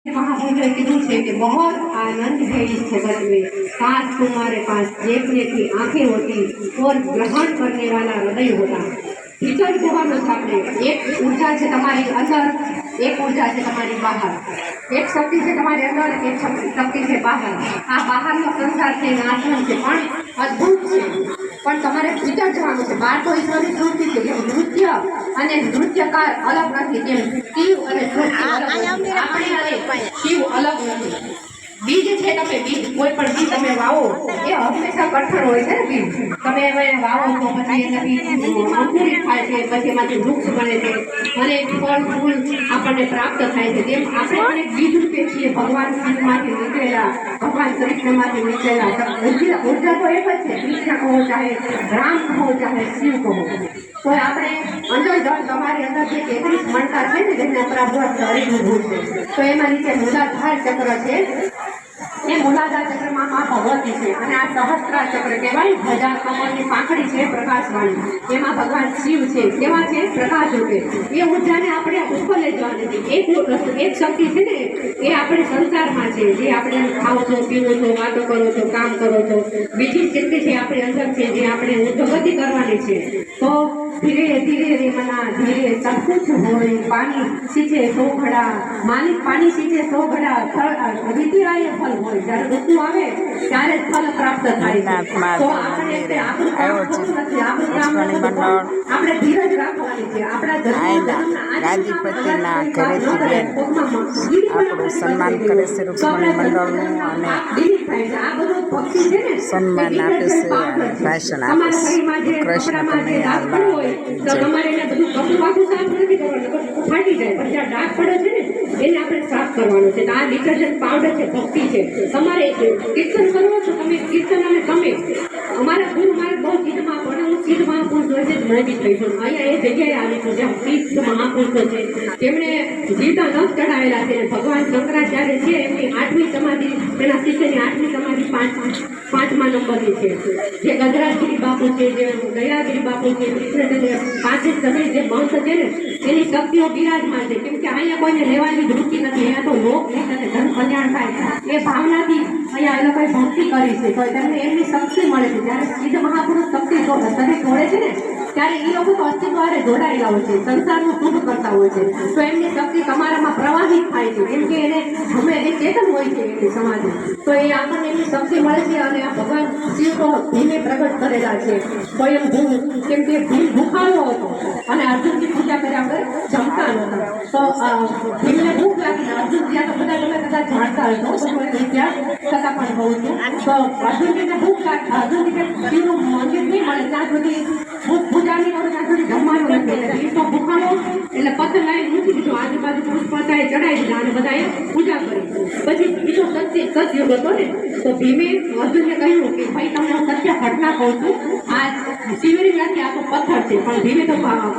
महापुरुष ने कीधु है कि बहुत आनंद है इस जगत में, काश तुम्हारे पास देखने की आंखें होती और ग्रहण करने वाला हृदय होता। भीतर જોવાનું છે આપણે, એક ઊર્જા છે તમારી અંદર, એક ઊર્જા છે તમારી બહાર, એક શક્તિ છે તમારી અંદર, એક શક્તિ છે બહાર। આ બહારનો સંસાર છે, આશ્રમ છે, પણ અદ્ભુત છે, પણ તમારે ભીતર જવાનું છે। બહાર તો ઈશ્વરની સૃષ્ટિ છે, જેમ નૃત્ય અને નૃત્યકાર અલગ નથી, તેમ શિવ અને સૃષ્ટિ અલગ નથી, આપણે અને શિવ અલગ નથી। બીજ છે, તમે બીજ કોઈ પણ બીજ તમે વાવો એ હંમેશા કઠણ હોય છે। બીજ તમે એને વાવો તો પછી એનાથી અંકુરિત થાય છે, પછી એમાંથી વૃક્ષ બને છે અને ફળ ફૂલ આપણને પ્રાપ્ત થાય છે। તેમ આપણે પણ એક બીજ રૂપે છીએ, ભગવાન શિવમાંથી નીકળેલા, ભગવાન કૃષ્ણમાંથી નીકળેલા। ઉર્જા તો એક જ છે, કૃષ્ણ કહો ચાહે રામ કહો ચાહે શિવ કહો, તો આપણે અંદર તમારી અંદર જે 33 મણકા છે ને, જેને આપણા શરીરનું ભૂત છે, તો એમાં નીચે મૂલાધાર ચક્ર છે, એ મૂલાધાર ચક્રમાં માં ભગવતી છે અને આ સહસ્ત્રાર ચક્ર કહેવાય। ધજા કમળની પાંખડી છે પ્રકાશવાળી, એમાં ભગવાન શિવ છે, કેવા છે? પ્રકાશ રૂપે। એ ઉર્જાને આપણે ઉપર લઈ જવાની છે। એક શક્તિ છે ને, એ આપણે સંસારમાં છે, જે આપણે ખાઓ છો, પીવો છો, વાતો કરો છો, કામ કરો છો। બીજી શક્તિ છે આપણી અંદર છે, જે આપણે ઉદ્ધગતિ કરવાની છે। તો ધીરે ધીરે રે મના ધીરે सब कुछ होए, पानी सींचे सो घड़ा, मालिक पानी सींचे सो घड़ा, रीति आए फल होए। જ્યારે ઋતુ આવે ત્યારે ફલ પ્રાપ્ત થાય છે। તો આપણે આપણું કામ નથી, આપણું કામ આપણે ધીરજ રાખવાની છે। આપણા ગાદીપતિના ઘરેથી બેન આપણું સન્માન કરે છે રૂક્ષ્મણી મંડળનું, અને આ બધું ભક્તિ છે ને, સન્માન આપે છે અને ભાષણ આપે છે। કૃષ્ણ કનૈયા લાલ તો તમારે એને બધું કપડું આખું સાફ નથી કરવાનું, ફાટી જાય, પણ જ્યાં ડાઘ પડે છે ને એને આપણે સાફ કરવાનું છે। તો આ ડિટર્જન્ટ પાવડર છે, ભક્તિ છે। તમારે કીર્તન કરવો છો, તમે કીર્તન અને તમે અમારા ગુરુ મારે બહુ સિદ્ધ મહાપુરુષ, હું સિદ્ધ મહાપુરુષ હોય છે મેં બી થઈ છું, અહીંયા એ જગ્યાએ આવી છું જ્યાં સિદ્ધ મહાપુરુષો છે, તેમણે જીવતા નખ ચડાવેલા છે। ભગવાન શંકરાચાર્ય છે, એમની 8મી સમાધિ, એના શિષ્યની 8મી સમાધિ 5મા નંબરની છે। જે ગજરાજગીરી બાપુ છે, જે દયાગીરી બાપુ છે, કૃષ્ણ 5 સગડી જે મંત છે ને, એની શક્તિઓ બિરાજમાન છે। કેમ કે અહીંયા કોઈને લેવાની વૃત્તિ નથી, અહીંયા તો લોક નહીં અને ધન કલ્યાણ થાય એ ભાવનાથી અહીંયા એ લોકોએ ભક્તિ કરી છે, તો તેમને એમની શક્તિ મળે છે। જ્યારે સિદ્ધ મહાપુરુષ શક્તિ શરીર જોડે છે ને, ત્યારે એ લોકો તો અસ્તિત્વ હારે જોડાયેલા હોય છે, સંસારનું શુભ કરતા હોય છે, તો એમની શક્તિ તમારામાં પ્રવાહિત થાય છે, કેમ કે એને ગમે એ ચેતન હોય છે એમની સમાધિ, તો એ આપણને એમની શક્તિ મળે છે। અને આ ભગવાન શિવ તો ભીમે પ્રગટ કરેલા છે, સ્વયં ભૂ, કેમ કે ભીમ ભૂખાડો હતો અને અર્જુનની પૂજા કર્યા વગર જમતા નહોતા, તો ભીમને ભૂખ લાગી, અર્જુન ત્યાં તો બધા તમે કદાચ જાણતા હશો, ઇતિહાસ છતાં પણ કહું છું, તો અર્જુનજીને ભૂખ લાગી, અર્જુનજી કે શિવનું મંદિર નહીં મળે ત્યાં સુધી પૂજા નહીં કરો, ત્યાં સુધી જમવાનું નથી, એટલે ભીમ તો ભૂખાડો એટલે પથ્થર લાવી મૂકી દીધો, આજુબાજુ પુષ્પતાએ ચડાવી દીધા અને બધાએ પૂજા કરી। પછી બીજો સતયુગ હતો ને, તો ભીમે અર્જુનને કહ્યું કે ભાઈ તમને હું સત્ય ઘટના કહું છું, આ શિવલિંગ નથી, આ તો પથ્થર છે, પણ ભીમે તો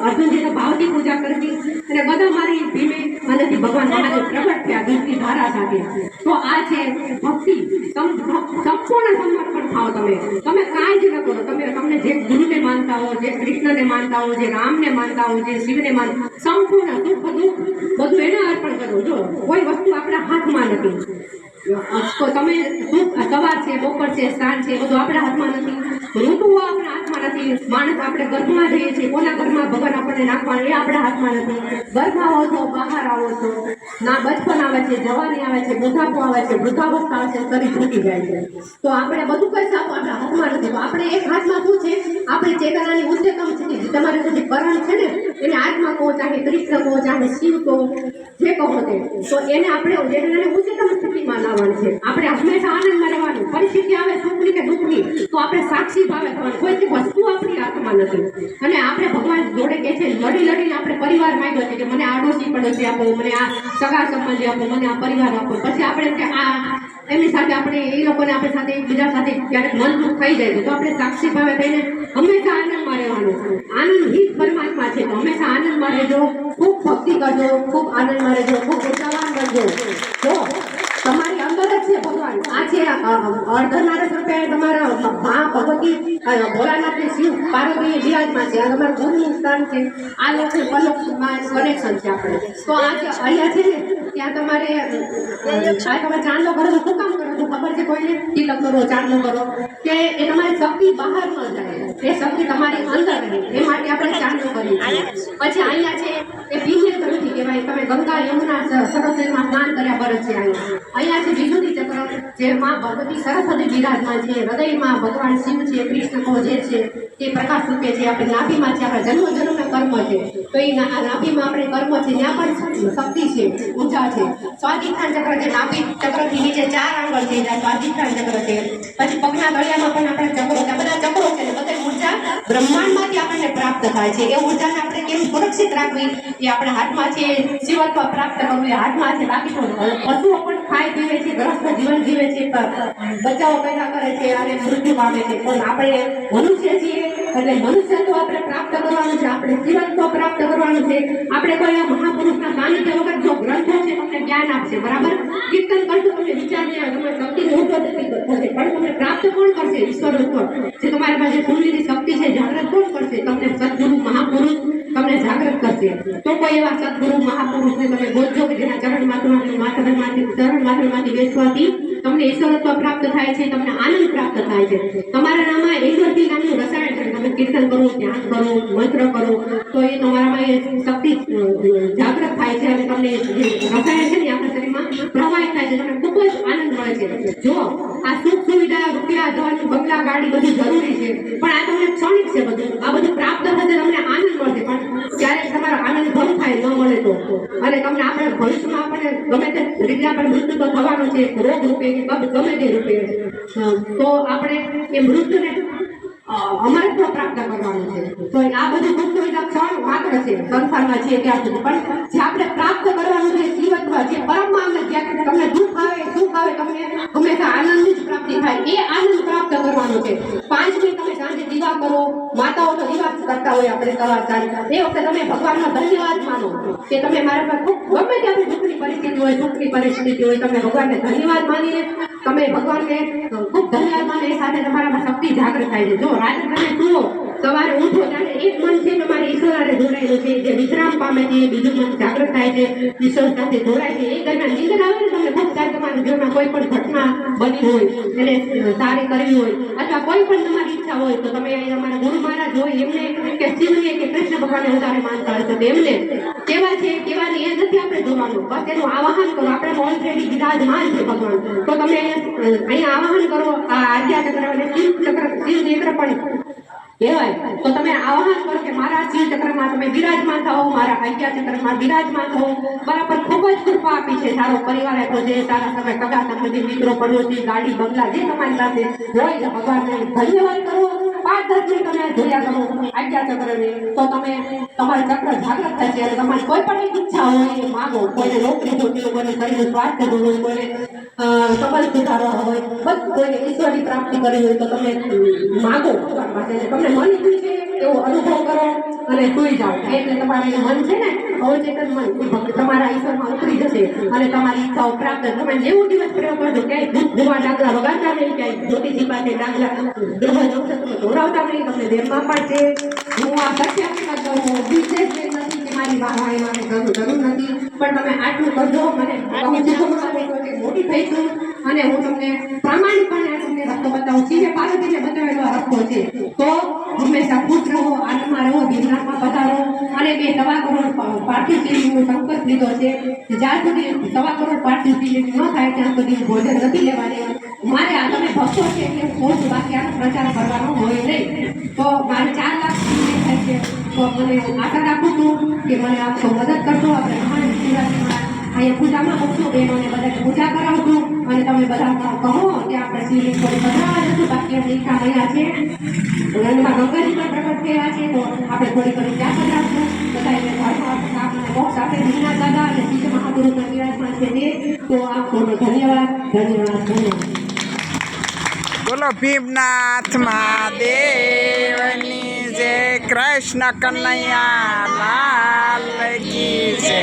અર્જુનજી તો ભાવથી પૂજા કરી અને બધા મારી ભીમે મનેથી ભગવાન મહાદેવ પ્રગટ થયા દૂધની ધારા સાથે। તો આ છે ભક્તિ, સંપૂર્ણ સમર્પણ થાઓ। તમે કાંઈ જ ન કરો, તમને જે ગુરુને માનતા હો, જે કૃષ્ણને માનતા હો, જે રામને માનતા હો, જે શિવને માનતા, સંપૂર્ણ સુખ દુઃખ બધું એને અર્પણ કરો। જો કોઈ વસ્તુ આપણા હાથમાં નથી, તો તમે સવાર છે, બપોર છે, સાંજ છે, બધું આપણા હાથમાં નથી, ઋતુઓ આપણા હાથમાં નથી, માણસ આપણે ગર્ભમાં જઈએ છીએ, કોના ઘરમાં ભગવાન આપણને નાખવાનું એ આપણા હાથમાં નથી, ગર્ભમાં આવો છો, બહાર આવો છો, ના બચપન આવે છે, જવાની આવે છે, બુઢાપો આવે છે, વૃદ્ધાવસ્થા આવે છે, શરીર તૂટી જાય છે, તો આપણે બધું કઈ સાપ આપણા હાથમાં નથી, તો આપણે એક હાથમાં શું છે, આપણી ચેતનાની ઉચ્ચતમ સ્થિતિ, તમારે જે કરણ છે ને, એને આત્મા કહો, ચાહે કૃષ્ણ કહો, ચાહે શિવ કહો, જે કહો તે, તો એને આપણે ચેતનાની ઉચ્ચતમ સ્થિતિમાં લાવવાની છે। આપણે હંમેશા આનંદમાં રહેવાનું, પરિસ્થિતિ આવે સુખની કે દુઃખની, તો આપણે સાક્ષી ભાવે થવાનું, કોઈ વસ્તુ આપણી હાથમાં નથી। અને આપણે ભગવાન જોડે કે છે, લડી લડીને આપણે પરિવાર માંગ્યો છે કે મને આડોશી પડોશી આપો, મને આ સગા સંબંધી આપો, મને આ પરિવાર આપો, પછી આપણે કે આ એમની સાથે આપણે એ લોકોને આપણી સાથે એકબીજા સાથે ક્યારેક મન દુઃખ થઈ જાય છે, તો આપણે સાક્ષી ભાવે થઈને હંમેશા આનંદમાં રહેવાનું। આનંદ હિત પરમાત્મા છે, તો હંમેશા આનંદમાં રહેજો, ખૂબ ભક્તિ કરજો, ખૂબ આનંદમાં રહેજો, ખૂબ ઉત્સાહવાન બનજો। જો તમારી અંદર જ છે ભગવાન, આ છે અર્ધનારીશ રૂપે તમારા મા ભગવતી ભોળાનાથ ને શિવ પાર્વતી બિરાજમાન છે, આ તમારું ગુરુનું સ્થાન છે, આ લોકો કનેક્શન છે આપણે। તો આ અહીંયા છે ને ત્યાં તમારે તમે ચાંદલો કરો તો શું કામ કરો છો ખબર છે કોઈને? તિલક કરો, ચાંદલો કરો, કે એ તમારી શક્તિ બહાર ન જાય, એ શક્તિ તમારી અંદર રહે, એ માટે આપણે ચાંદલો કરીએ છીએ. પછી અહીંયા છે એ પીને ગ્રંથિ કહેવાય. તમે ગંગા, યમુના, સરસ્વતીમાં સ્નાન કર્યા પર છે. અહીંયા છે વિશુદ્ધિ ચક્ર, જે માં ભગવતી સરસ્વતી બિરાજમાન છે. હૃદયમાં ભગવાન શિવ છે, કૃષ્ણ કો જે છે તે પ્રકાશ રૂપે છે. આપણે નાભીમાં છે, આપણા જન્મ જન્મના કર્મ છે, તો એ નાભીમાં આપણે કર્મ છે, ત્યાં પણ શક્તિ છે, ઊર્જા છે. સ્વાધિષ્ઠાન ચક્ર છે, નાભી ચક્રથી નીચે 4 આંગળ છે, ત્યાં સ્વાધિષ્ઠાન ચક્ર છે. પછી પગના તળિયામાં પણ આપણે ચક્રો છે, બધા ચક્રો છે, બધા ઊર્જા બ્રહ્માંડમાંથી આપણને પ્રાપ્ત થાય છે. એ ઊર્જાને આપણે કેમ સુરક્ષિત રાખવી, એ આપણે હાથમાં છે, શિવત્વ પ્રાપ્ત કરવું એ હાથમાં છે. બાકી તો પશુઓ પણ ખાય પીવે છે, ગ્રસ્ત જીવન જીવે છે, બચ્ચાઓ પેદા કરે છે અને મૃત્યુ પામે છે, પણ આપણે મનુષ્ય છીએ એટલે મનુષ્યત્વ આપણે પ્રાપ્ત કરવાનું છે, આપણે શિવત્વ પ્રાપ્ત કરવાનું છે. આપણે કોઈ મહાપુરુષના સાનિધ્ય વગર જો ગ્રંથો છે તમને જ્ઞાન આપશે, બરાબર, કીર્તન કરશો તમને વિચારને તમારી શક્તિ ઊંચો થશે, પણ તમને પ્રાપ્ત કોણ કરશે? ઈશ્વર ઉપર જે તમારી પાસે ખુલ્લેલી શક્તિ છે, જાગૃત કોણ કરશે? તમને સદગુરુ મહાપુરુષ તમને જાગૃત કરશે. તો કોઈ એવા સદગુરુ મહાપુરુષને તમે ગોતજો કે જેના ચરણમાંથી બેસવાથી તમને ઈશ્વરત્વ પ્રાપ્ત થાય છે, તમને આનંદ પ્રાપ્ત થાય છે. તમારા નામમાં ઈશ્વરથી નામનું રસાયણ છે. તમે કીર્તન કરો, ધ્યાન કરો, મંત્ર કરો, તો એ તમારામાં એ શક્તિ જાગૃત થાય છે અને તમને જે રસાયણ છે ને આપણા શરીરમાં પ્રવાહિત થાય છે, તમને ખૂબ જ આનંદ મળે છે. જો આ સુખ સુવિધા, રૂપિયા, ધન, બંગલા, ગાડી બધું જરૂરી છે, પણ આ તમને ક્ષણિક છે. બધું આ બધું પ્રાપ્ત થશે, તમને આનંદ મળશે, પણ ક્યારેક તમારો આનંદ ભંગ થાય, ન મળે તો, અને તમને આપણે ભવિષ્યમાં આપણે ગમે તે રીતે આપણે મૃત્યુ તો થવાનું છે, રોગ રૂપે કે ગમે તે રૂપે, તો આપણે એ મૃત્યુને અમરત્વ પ્રાપ્ત કરવાનું છે. તો આ બધું સુખ સુવિધા ક્ષણ માત્ર છે સંસારમાં છે ત્યાં સુધી, પણ જે આપણે પ્રાપ્ત કરવાનું છે જીવત્વ, જે પરમાનંદ, જ્યાં તમને દુઃખ આવે, સુખ આવે, તમને હંમેશા આનંદની જ પ્રાપ્તિ થાય, એ આનંદ પ્રાપ્ત કરવાનો છે. 5 મિનિટ તમે સાંજે દીવા કરો, માતાઓ તો દીવા કરતા હોય આપણે સવાર સાંજ, એ વખતે તમે ભગવાનનો ધન્યવાદ માનો કે તમે મારા પર ખૂબ ગમે તે આપણી દુઃખની પરિસ્થિતિ હોય, સુખની પરિસ્થિતિ હોય, તમે ભગવાનને ધન્યવાદ માનીને તમે ભગવાનને ખૂબ ધન્યવાદ માને, એ સાથે તમારામાં શક્તિ જાગૃત થાય છે. જો રાત્રે તમે સુવો, સવારે ઉઠો ત્યારે એક મન છે તમારે ઈશ્વર જોડાયેલું છે, જે વિશ્રામ પામે છે, બીજું મન જાગૃત થાય છે, ઈશ્વર સાથે જોડાય છે. એ દરમિયાન નીંદર આવે ને તમને ખૂબ સારી, તમારા જીવનમાં કોઈ પણ ઘટના બની હોય એને સારી કરવી હોય, અથવા કોઈ પણ તમારી ઈચ્છા હોય, તો તમે અમારા ગુરુ મહારાજ હોય એમને કે શિવને કે કૃષ્ણ ભગવાનને વધારે માનતા હોય તો એમને કેવા છે કેવાની એ નથી આપણે જોવાનું, બસ એનું આવાહન કરો. આપણે ઓલરેડી વિરાજમાન છે ભગવાન, તો તમે અહીંયા આવાહન કરો. આ આજ્ઞા ચક્ર અને શિવ ચક્ર, શિવ નેત્ર પણ કહેવાય, તો તમે આવાહન કરો કે મારા શિવ ચક્રમાં તમે બિરાજમાન થાઓ, મારા આજ્ઞા ચક્રમાં બિરાજમાન થાઓ. બરાબર, ખૂબ જ કૃપા આપી છે, સારો પરિવાર આપ્યો છે, સારા તમે સગા સંબંધી મિત્રો, પડોશી, ગાડી, બંગલા જે તમારી પાસે હોય, ભગવાનને ધન્યવાદ કરો. 5-10 મિનિટ તમે જોયા કરો આજ્ઞા ચક્રને, તો તમે તમારું ચક્ર જાગૃત થશે અને તમારી કોઈ પણ ઈચ્છા હોય એ માગો. કોઈને નોકરી જોતી હોય, કોઈને શરીરનું સ્વાસ્થ્ય જોવું હોય, કોઈને સંબંધ સુધારવા હોય, બધું, કોઈને ઈશ્વરની પ્રાપ્તિ કરવી હોય, તો તમે માગો ભગવાન પાસે. તમને મન ઈચ્છ્યું છે એવો અનુભવ કરો અને સુઈ જાઓ, એટલે તમારે મન છે ને અવચેતન મન તમારા ઈશ્વરમાં ઉતરી જશે અને તમારી ઈચ્છાઓ પ્રાપ્ત. તમે 90 દિવસ પ્રયોગ કરજો, ક્યાંય ભૂત ભૂવા ડાગલા વગાડતા નહીં, ક્યાંય જ્યોતિજી પાસે ડાગલા ગ્રહ નક્ષત્ર દોરાવતા નહીં, તમને દેહમાં પાડશે. હું આ સત્ય હકીકત કહું, વિશેષ નથી કે મારી વાહવાહી માટે જરૂર નથી, પણ તમે આટલું કરજો. મને મોટી થઈ છું અને હું તમને પ્રામાણિકપણે તમને રસ્તો બતાવું. શિવે પાર્વતીને બતાવેલો આ રસ્તો છે, તો હંમેશા ખુશ રહો, આનંદમાં રહો, ગિરનારમાં પધારો. અને મેં 1.25 કરોડ પાર્થિવ શિવલિંગનો સંકલ્પ લીધો છે, જ્યાં સુધી 1.25 કરોડ પાર્થિવ શિવલિંગ ન થાય ત્યાં સુધી હું ભોજન નથી લેવાની. મારે આ તમે ભક્તો છે એટલે હું કહું છું, બાકી આનો પ્રચાર કરવાનો હોય નહીં. તો મારે 4 લાખ થાય છે, તો મને આશા રાખું છું કે મને આપ સૌ મદદ કરશો. આપણે મહાન શિવરાત્રિમાં અહીંયા પૂજામાં બસશો, બહેનોને બધાને પૂજા કરાવશું અને તમે બધા કહો કે આપણે શિવલિંગ પર પધરાવા જશું. બાકી એમની ઈચ્છા મળ્યા છે, એમાં ગંગાજી પણ પ્રગટ થયા છે, તો આપણે થોડી ઘણી ત્યાં પધરાવશું. બધા એને આપણને બોક્સ આપે, વિના દાદા અને શિવ મહાપુરુષના વિરાજમાન છે તે. તો આપ સૌનો ધન્યવાદ, ધન્યવાદ, ધન્યવાદ. બોલો ભીમનાથ મહાદેવની જય, કૃષ્ણ કનૈયા લાલ કી જય.